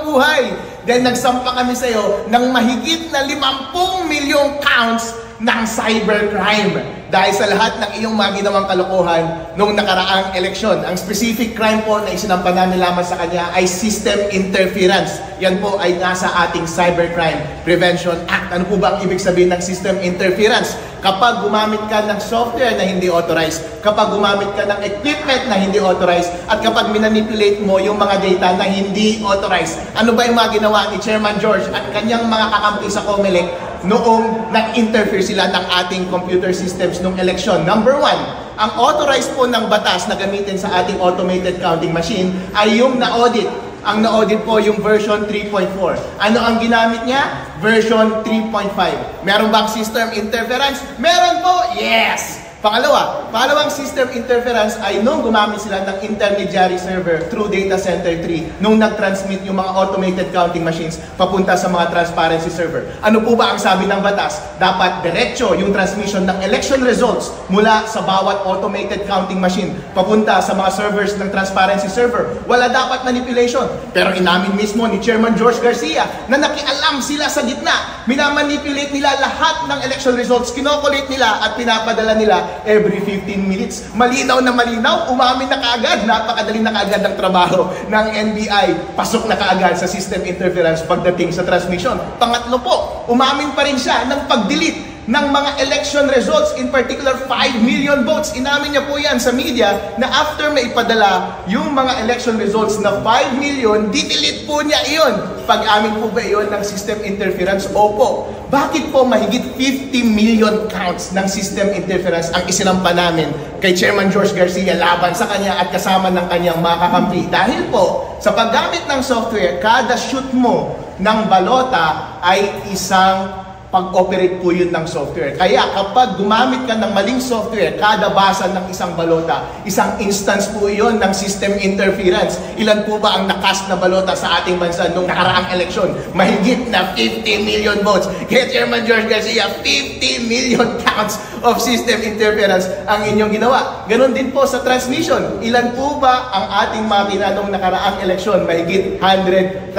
buhay. Then nagsampa kami sa iyo ng mahigit na 50 milyong counts ng cybercrime. Dahil sa lahat ng iyong mga ginawang kalokohan noong nakaraang eleksyon. Ang specific crime po na isinampa namin lamang sa kanya ay system interference. Yan po ay nasa ating Cybercrime Prevention Act. Ano po ba ang ibig sabihin ng system interference? Kapag gumamit ka ng software na hindi authorized, kapag gumamit ka ng equipment na hindi authorized, at kapag minanipulate mo yung mga data na hindi authorized. Ano ba yung mga ginawa ni Chairman George at kanyang mga kakampi sa COMELEC noong nag-interfere sila ng ating computer systems nung eleksyon? Number one, ang authorized po ng batas na gamitin sa ating automated counting machine ay yung na-audit. Ang na-audit po yung version 3.4. Ano ang ginamit niya? Version 3.5. Meron bang system interference? Meron po! Yes! Pangalawang system interference ay nung gumamit sila ng intermediary server through data center 3 nung nag-transmit yung mga automated counting machines papunta sa mga transparency server. Ano po ba ang sabi ng batas? Dapat diretso yung transmission ng election results mula sa bawat automated counting machine papunta sa mga servers ng transparency server. Wala dapat manipulation. Pero inamin mismo ni Chairman George Garcia na nakialam sila sa gitna. Minamanipulate nila lahat ng election results, kinokolate nila at pinapadala nila every 15 minutes. Malinaw na malinaw, umamin na kaagad, napakadali na kaagad ang trabaho ng NBI. Pasok na kaagad sa system interference pagdating sa transmission. Pangatlo po, umamin pa rin siya ng pag-delete ng mga election results, in particular 5 million votes. Inamin niya po yan sa media na after may ipadala yung mga election results na 5 million, didelete po niya iyon. Pag-amin po ba iyon ng system interference? Opo. Bakit po mahigit 50 million counts ng system interference ang isinampa namin kay Chairman George Garcia laban sa kanya at kasama ng kanyang mga kakampi? Dahil po, sa paggamit ng software, kada shoot mo ng balota ay isang pag-operate po yun ng software. Kaya kapag gumamit ka ng maling software, kada basa ng isang balota, isang instance po yun ng system interference. Ilan po ba ang nakast na balota sa ating bansa nung nakaraang eleksyon? Mahigit na 50 million votes. Kaya Chairman George Garcia, 50 million counts of system interference ang inyong ginawa. Ganon din po sa transmission. Ilan po ba ang ating makina nung nakaraang eleksyon? Mahigit 100,000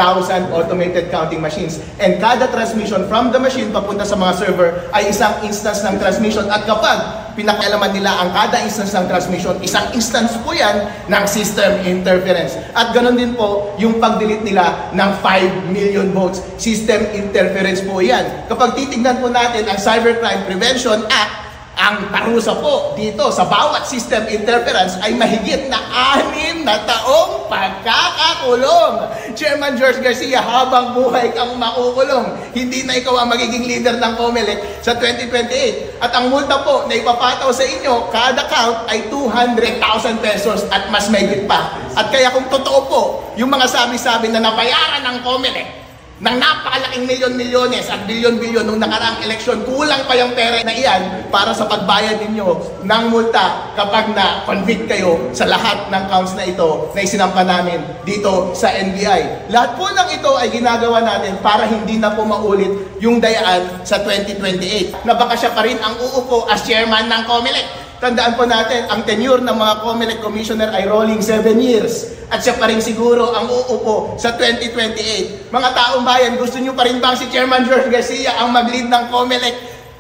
automated counting machines. And kada transmission from the machine papunta sa mga server ay isang instance ng transmission. At kapag pinakialaman nila ang kada instance ng transmission, isang instance po yan ng system interference. At ganoon din po yung pag-delete nila ng 5 million votes. System interference po yan. Kapag titignan po natin ang Cybercrime Prevention Act, ang parusa po dito sa bawat system interference ay mahigit na 6 na taong pagkakakulong. Chairman George Garcia, habang buhay kang makukulong. Hindi na ikaw ang magiging leader ng COMELEC sa 2028. At ang multa po na ipapataw sa inyo, kada count ay 200,000 pesos at mas mahigit pa. At kaya kung totoo po, yung mga sabi-sabi na nabayaran ng COMELEC ng napakalaking milyon-milyones at bilyon-bilyon nung nakaraang eleksyon, kulang pa yung pera na iyan para sa pagbayad ninyo ng multa kapag na-convict kayo sa lahat ng counts na ito na isinampa namin dito sa NBI. Lahat po ng ito ay ginagawa natin para hindi na po maulit yung dayaan sa 2028 na baka siya pa rin ang uupo as chairman ng COMELEC. Tandaan po natin, ang tenure ng mga COMELEC commissioner ay rolling 7 years. At siya pa rin siguro ang uupo sa 2028. Mga taong bayan, gusto nyo pa rin bang si Chairman George Garcia ang mag-lead ng COMELEC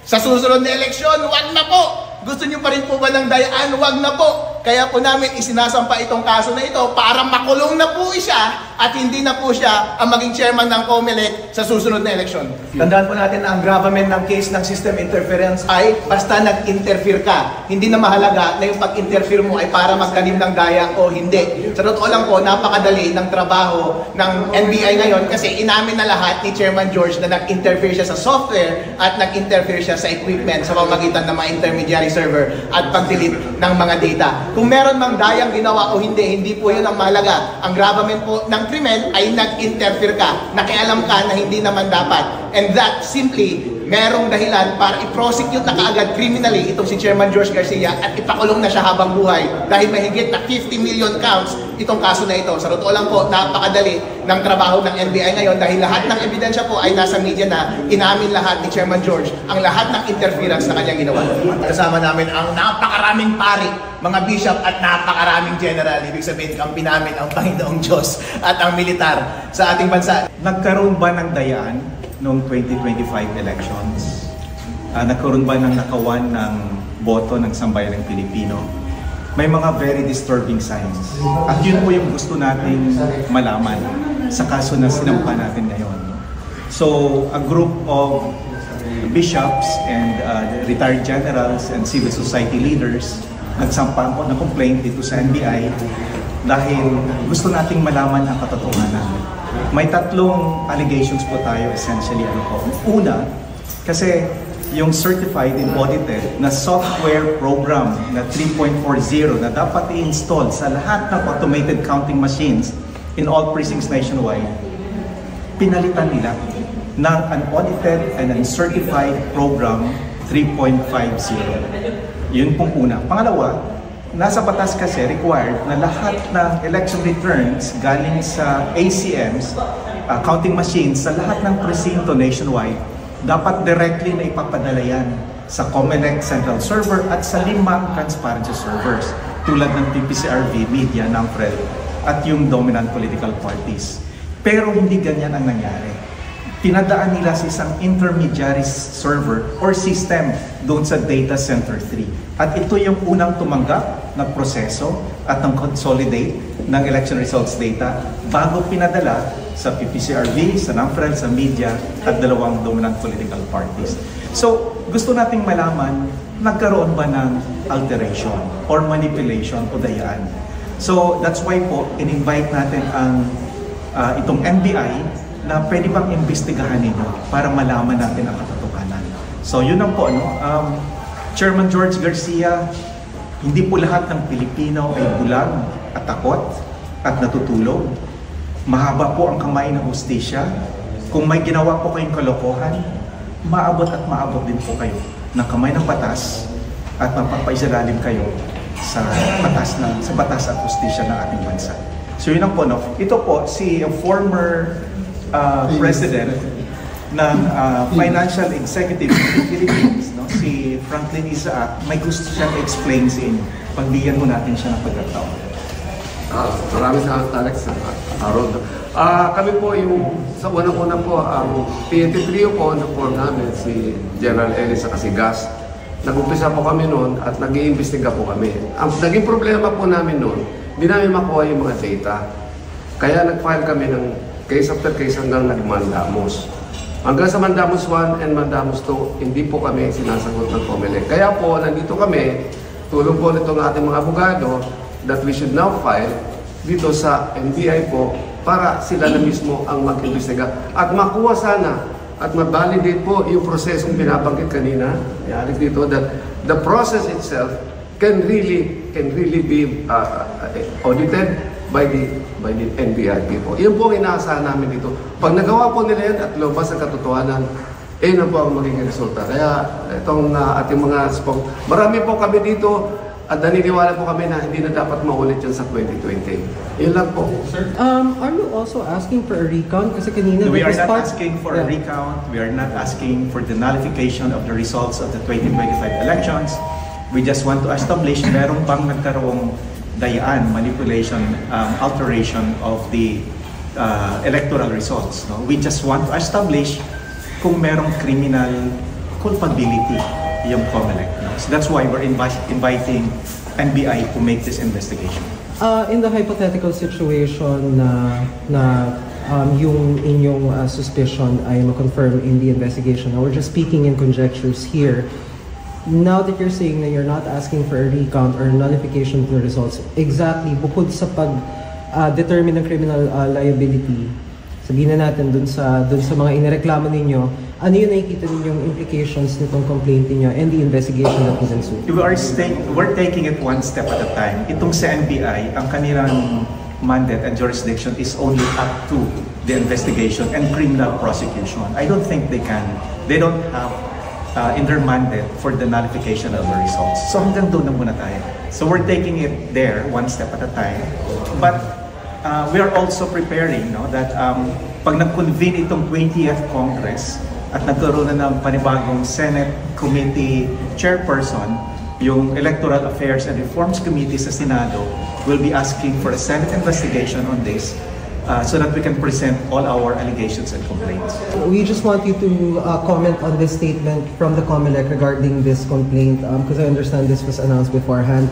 sa susunod na eleksyon? Wag na po! Gusto nyo pa rin po ba ng dayaan? Wag na po! Kaya po namin isinasampa itong kaso na ito para makulong na po siya at hindi na po siya ang maging chairman ng COMELEC sa susunod na eleksyon. Tandaan po natin ang gravamen ng case ng system interference ay basta nag-interfere ka. Hindi na mahalaga na yung pag-interfere mo ay para magtanim ng gaya o hindi. Sa totoo lang po, napakadali ng trabaho ng NBI ngayon kasi inamin na lahat ni Chairman George na nag-interfere siya sa software at nag-interfere siya sa equipment sa pamamagitan ng mga intermediary server at pag-delete ng mga data. Kung meron mang dayang ginawa o hindi po yun ang mahalaga. Ang gravamen po ng krimen ay nag-interfere ka, nakialam ka na hindi naman dapat. And that simply merong dahilan para i-prosecute na kaagad criminally itong si Chairman George Garcia at ipakulong na siya habang buhay dahil mahigit na 50 million counts itong kaso na ito. Sa totoo lang po, napakadali ng trabaho ng NBI ngayon dahil lahat ng ebidensya po ay nasa media na inamin lahat ni Chairman George ang lahat ng interference na kanyang ginawa. Kasama namin ang napakaraming pari, mga bishop at napakaraming general. Ibig sabihin, kampi namin ang Panginoong Diyos at ang militar sa ating bansa. Nagkaroon ba ng dayaan noong 2025 elections? Nagkaroon ba ng nakawan ng boto ng sambayan ng Pilipino? May mga very disturbing signs. At yun po yung gusto natin malaman sa kaso na sinampa natin ngayon. So, a group of bishops and retired generals and civil society leaders nagsampa po ng complaint dito sa NBI dahil gusto nating malaman ang katotohanan. May tatlong allegations po tayo essentially. Una, kasi yung certified and audited na software program na 3.40 na dapat i-install sa lahat ng automated counting machines in all precincts nationwide, pinalitan nila ng unaudited and uncertified program 3.50. Yun pong una. Pangalawa, nasa batas kasi required na lahat ng election returns galing sa ACMs, counting machines, sa lahat ng presinto nationwide, dapat directly na ipapadala yan sa COMELEC Central Server at sa 5 transparency servers tulad ng TPCRV, Media, NAMFREL at yung dominant political parties. Pero hindi ganyan ang nangyari. Pinadaan nila sa isang intermediary server or system doon sa Data Center 3. At ito yung unang tumanggap ng proseso at ng consolidate ng election results data bago pinadala sa PPCRV, sa NAMFREL, sa Media at 2 dominant political parties. So, gusto nating malaman, nagkaroon ba ng alteration or manipulation o dayaan? So, that's why po, in-invite natin ang itong NBI na pwede bang imbestigahan ninyo para malaman natin ang katotohanan. So yun ang po, Chairman George Garcia, hindi po lahat ng Pilipino ay bulag at takot at natutulog. Mahaba po ang kamay ng hustisya. Kung may ginawa po kayong kalokohan, maabot at maabot din po kayo ng kamay ng batas at mapapaisalalim kayo sa batas at hustisya ng ating bansa. So yun ang po, ito po si former president ng financial executive ng Philippines, si Franklin Isaac, may gusto siyang explain sa inyo. Pagbigyan mo natin siya ng pagkataon. Maraming salamat, Alex. Harold. Kami po yung, sa unang-una po, ang PNP Trio po na form namin, si General Ellis at si Gas. Nag-umpisa po kami noon at nag-iimbestiga po kami. Ang naging problema po namin noon, hindi namin makuha yung mga data. Kaya nag-file kami ng case after case hanggang nag-mandamus. Hanggang sa mandamus 1 and mandamus 2, hindi po kami sinasagot ng COMELEC. Kaya po, nandito kami, tulong po nitong ating mga abogado, that we should now file dito sa NBI po para sila na mismo ang mag-imbestiga at makuha sana at ma-validate po yung prosesong binabanggit kanina, Alex, dito, that the process itself can really be audited by the NBI po. Yan po ang inaasahan namin dito. Pag nagawa po nila yan at lumabas ang katotohanan, na po ang magiging resulta. Kaya itong ating mga marami po kami dito at naniniwala po kami na hindi na dapat maulit yan sa 2020. Yun lang po. Are you also asking for a recount? Kasi kanina we are not asking for a recount. We are not asking for the nullification of the results of the 2025 elections. We just want to establish merong bang nagkaroong dayaan, manipulation, alteration of the electoral results. We just want to establish kung merong criminal culpability yung COMELEC. So that's why we're inviting NBI to make this investigation. In the hypothetical situation na yung inyong suspicion ay ma-confirm in the investigation, we're just speaking in conjectures here. Now that you're saying that you're not asking for a recount or nullification of the results, exactly, bukod sa pag-determine ng criminal liability, sabihin na natin dun sa mga inireklamo ninyo, ano yung nakikita ninyong implications nitong complaint niyo and the investigation that was ensued? We're taking it one step at a time. Itong sa NBI, ang kanilang mandate and jurisdiction is only up to the investigation and criminal prosecution. I don't think they don't have in their mandate for the nullification of the results. So hanggang doon na muna tayo. So we're taking it there one step at a time. But we are also preparing, no, that pag nag-convene itong 20th Congress at nagkaroon na ng panibagong Senate Committee Chairperson, yung Electoral Affairs and Reforms Committee sa Senado will be asking for a Senate investigation on this so that we can present all our allegations and complaints. We just want you to comment on this statement from the COMELEC regarding this complaint because I understand this was announced beforehand.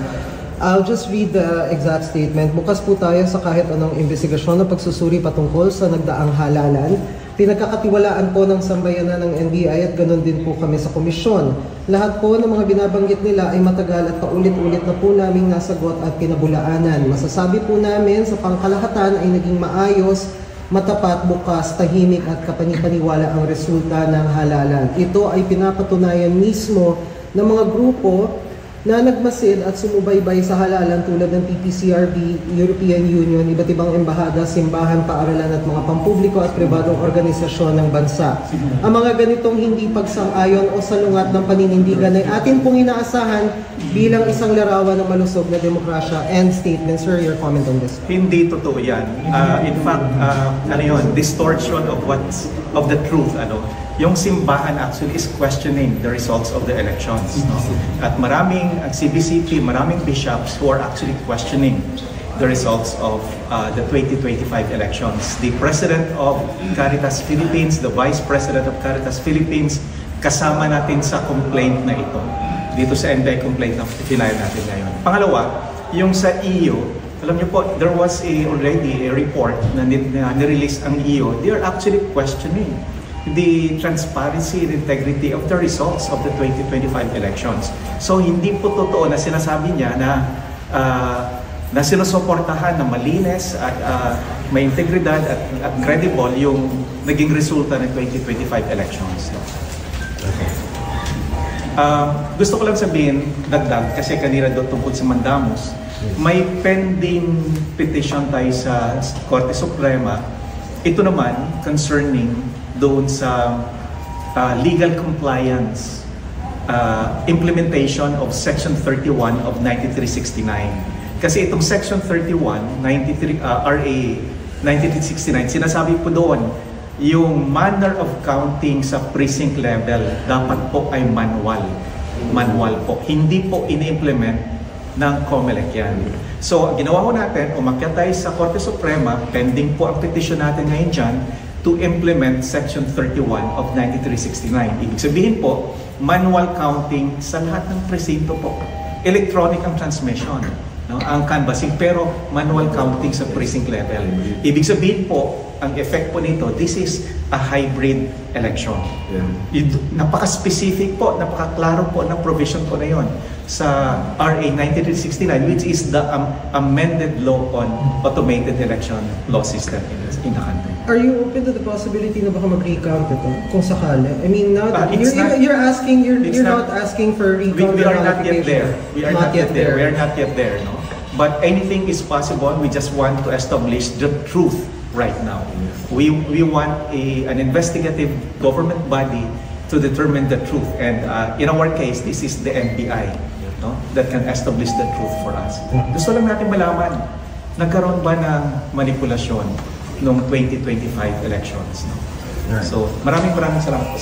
I'll just read the exact statement. Bukas po tayo sa kahit anong investigasyon na pagsusuri patungkol sa nagdaang halalan. Pinagkakatiwalaan po ng sambayanan ng NBI at ganoon din po kami sa komisyon. Lahat po ng mga binabanggit nila ay matagal at paulit-ulit na po naming nasagot at pinabulaanan. Masasabi po namin sa pangkalahatan ay naging maayos, matapat, bukas, tahimik at kapani-paniwala ang resulta ng halalan. Ito ay pinapatunayan mismo ng mga grupo na nagmasid at sumubaybay sa halalan tulad ng PPCRB, European Union, iba't ibang embahada, simbahan, paaralan at mga pampubliko at pribadong organisasyon ng bansa. Ang mga ganitong hindi pagsang-ayon o salungat ng paninindigan ay atin pong inaasahan bilang isang larawan ng malusog na demokrasya. End statement. Sir, your comment on this? Hindi totoo yan. In fact, distortion of the truth. Yung simbahan actually is questioning the results of the elections. No? At maraming CBCP, maraming bishops who are actually questioning the results of the 2025 elections. The President of Caritas Philippines, the Vice President of Caritas Philippines, kasama natin sa complaint na ito. Dito sa NBI complaint na final natin ngayon. Pangalawa, yung sa EU, alam niyo po, there was already a report na nirelease ang EU. They are actually questioning the transparency and integrity of the results of the 2025 elections. So hindi po totoo na sinasabi niya na sinusuportahan na malinis at may integridad at credible yung naging resulta ng 2025 elections. Okay. Gusto ko lang sabihin, dagdag, kasi kanina doon tungkol sa Mandamus, may pending petition tayo sa Korte Suprema. Ito naman concerning doon sa legal compliance implementation of Section 31 of 9369. Kasi itong Section 31, RA 9369, sinasabi po doon, yung manner of counting sa precinct level dapat po ay manual. Manual po. Hindi po ini-implement ng COMELEC yan. So, ginawa ko natin, umakyat tayo sa Korte Suprema, pending po ang petition natin ngayon dyan, to implement Section 31 of 9369. Ibig sabihin po, manual counting sa lahat ng presinto po. Electronic ang transmission, no? Ang canvassing, pero manual counting sa precinct level. Ibig sabihin po, ang effect po nito, this is a hybrid election. Napaka-specific po, napaka-klaro po ng provision po na yon sa RA 9369, which is the amended law on automated election law system in the country. Are you open to the possibility na baka mag-recount ito kung sakali? I mean, now you're not asking for recount. We are not yet there. We are not yet there. We are not yet there, no? But anything is possible. We just want to establish the truth right now. We want an investigative government body to determine the truth, and in our case, this is the NBI, no, that can establish the truth for us. Gusto lang natin malaman, nagkaroon ba ng manipulasyon noong 2025 elections, no? So maraming salamat po.